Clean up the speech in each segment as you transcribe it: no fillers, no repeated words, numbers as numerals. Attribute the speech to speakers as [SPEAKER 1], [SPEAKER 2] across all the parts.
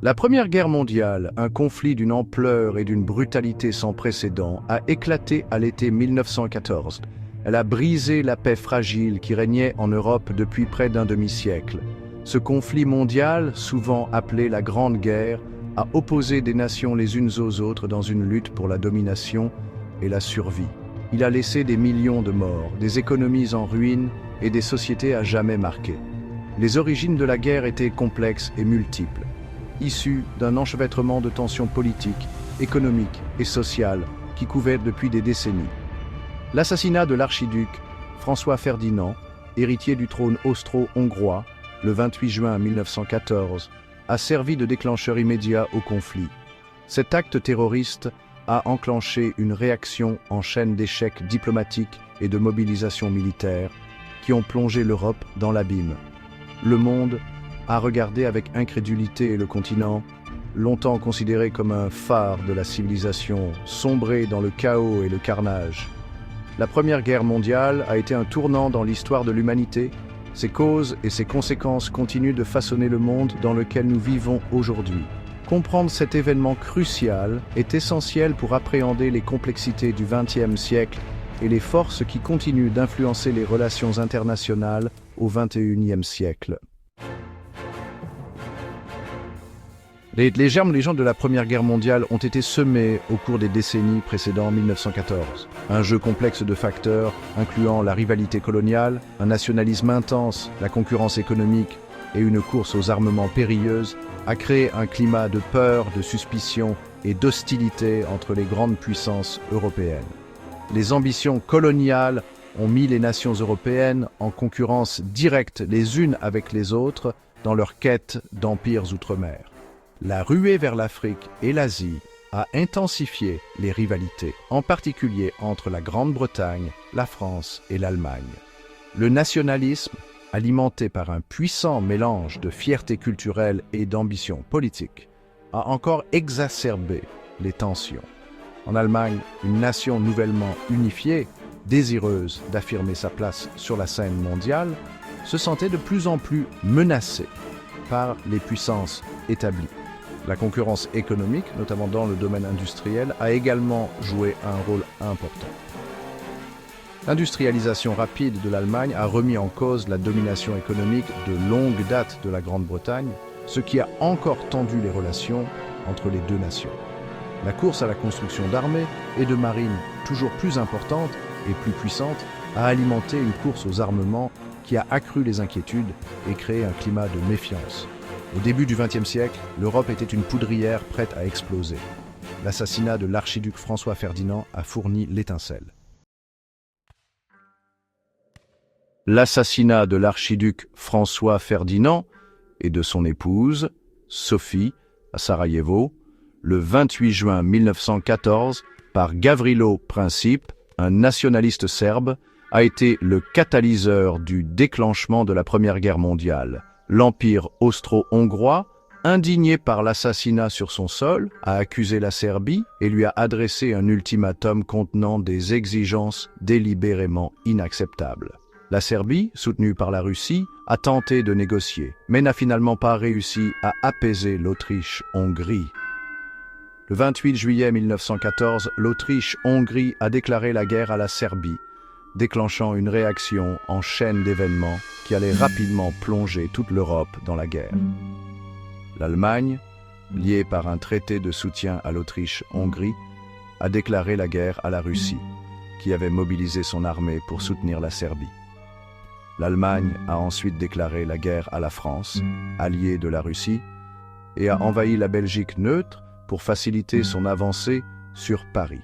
[SPEAKER 1] La Première Guerre mondiale, un conflit d'une ampleur et d'une brutalité sans précédent, a éclaté à l'été 1914. Elle a brisé la paix fragile qui régnait en Europe depuis près d'un demi-siècle. Ce conflit mondial, souvent appelé la Grande Guerre, a opposé des nations les unes aux autres dans une lutte pour la domination et la survie. Il a laissé des millions de morts, des économies en ruine et des sociétés à jamais marquées. Les origines de la guerre étaient complexes et multiples, issues d'un enchevêtrement de tensions politiques, économiques et sociales qui couvaient depuis des décennies. L'assassinat de l'archiduc François Ferdinand, héritier du trône austro-hongrois, le 28 juin 1914, a servi de déclencheur immédiat au conflit. Cet acte terroriste a enclenché une réaction en chaîne d'échecs diplomatiques et de mobilisation militaire qui ont plongé l'Europe dans l'abîme. Le monde a regardé avec incrédulité le continent, longtemps considéré comme un phare de la civilisation, sombré dans le chaos et le carnage. La Première Guerre mondiale a été un tournant dans l'histoire de l'humanité. Ses causes et ses conséquences continuent de façonner le monde dans lequel nous vivons aujourd'hui. Comprendre cet événement crucial est essentiel pour appréhender les complexités du XXe siècle et les forces qui continuent d'influencer les relations internationales au XXIe siècle. Les germes légendes de la Première Guerre mondiale ont été semés au cours des décennies précédant 1914. Un jeu complexe de facteurs, incluant la rivalité coloniale, un nationalisme intense, la concurrence économique et une course aux armements périlleuse, a créé un climat de peur, de suspicion et d'hostilité entre les grandes puissances européennes. Les ambitions coloniales ont mis les nations européennes en concurrence directe les unes avec les autres dans leur quête d'empires outre-mer. La ruée vers l'Afrique et l'Asie a intensifié les rivalités, en particulier entre la Grande-Bretagne, la France et l'Allemagne. Le nationalisme, alimenté par un puissant mélange de fierté culturelle et d'ambition politique, a encore exacerbé les tensions. En Allemagne, une nation nouvellement unifiée, désireuse d'affirmer sa place sur la scène mondiale, se sentait de plus en plus menacée par les puissances établies. La concurrence économique, notamment dans le domaine industriel, a également joué un rôle important. L'industrialisation rapide de l'Allemagne a remis en cause la domination économique de longue date de la Grande-Bretagne, ce qui a encore tendu les relations entre les deux nations. La course à la construction d'armées et de marines toujours plus importantes et plus puissantes a alimenté une course aux armements qui a accru les inquiétudes et créé un climat de méfiance. Au début du XXe siècle, l'Europe était une poudrière prête à exploser. L'assassinat de l'archiduc François Ferdinand a fourni l'étincelle. L'assassinat de l'archiduc François Ferdinand et de son épouse, Sophie, à Sarajevo, le 28 juin 1914, par Gavrilo Princip, un nationaliste serbe, a été le catalyseur du déclenchement de la Première Guerre mondiale. L'Empire austro-hongrois, indigné par l'assassinat sur son sol, a accusé la Serbie et lui a adressé un ultimatum contenant des exigences délibérément inacceptables. La Serbie, soutenue par la Russie, a tenté de négocier, mais n'a finalement pas réussi à apaiser l'Autriche-Hongrie. Le 28 juillet 1914, l'Autriche-Hongrie a déclaré la guerre à la Serbie, déclenchant une réaction en chaîne d'événements qui allait rapidement plonger toute l'Europe dans la guerre. L'Allemagne, liée par un traité de soutien à l'Autriche-Hongrie, a déclaré la guerre à la Russie, qui avait mobilisé son armée pour soutenir la Serbie. L'Allemagne a ensuite déclaré la guerre à la France, alliée de la Russie, et a envahi la Belgique neutre pour faciliter son avancée sur Paris.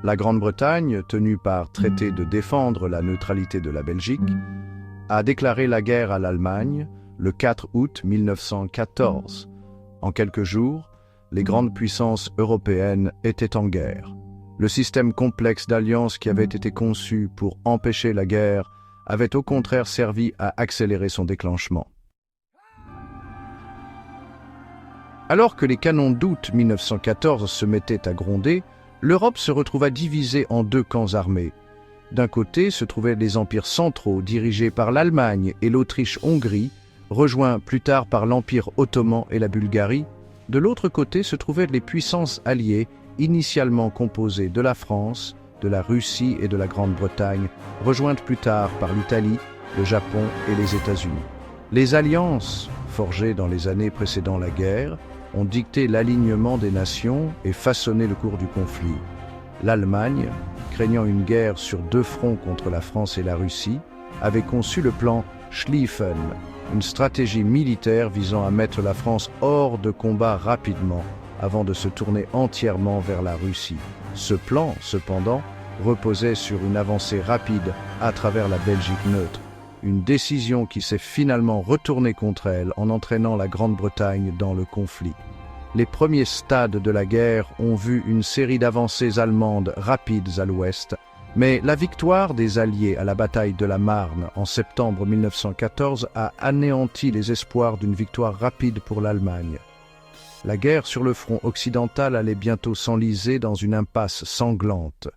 [SPEAKER 1] La Grande-Bretagne, tenue par traité de défendre la neutralité de la Belgique, a déclaré la guerre à l'Allemagne le 4 août 1914. En quelques jours, les grandes puissances européennes étaient en guerre. Le système complexe d'alliances qui avait été conçu pour empêcher la guerre avait au contraire servi à accélérer son déclenchement. Alors que les canons d'août 1914 se mettaient à gronder, l'Europe se retrouva divisée en deux camps armés. D'un côté se trouvaient les empires centraux dirigés par l'Allemagne et l'Autriche-Hongrie, rejoint plus tard par l'Empire ottoman et la Bulgarie. De l'autre côté se trouvaient les puissances alliées, initialement composées de la France, de la Russie et de la Grande-Bretagne, rejointes plus tard par l'Italie, le Japon et les États-Unis. Les alliances, forgées dans les années précédant la guerre, ont dicté l'alignement des nations et façonné le cours du conflit. L'Allemagne, craignant une guerre sur deux fronts contre la France et la Russie, avait conçu le plan Schlieffen, une stratégie militaire visant à mettre la France hors de combat rapidement, avant de se tourner entièrement vers la Russie. Ce plan, cependant, reposait sur une avancée rapide à travers la Belgique neutre, une décision qui s'est finalement retournée contre elle en entraînant la Grande-Bretagne dans le conflit. Les premiers stades de la guerre ont vu une série d'avancées allemandes rapides à l'ouest, mais la victoire des Alliés à la bataille de la Marne en septembre 1914 a anéanti les espoirs d'une victoire rapide pour l'Allemagne. La guerre sur le front occidental allait bientôt s'enliser dans une impasse sanglante.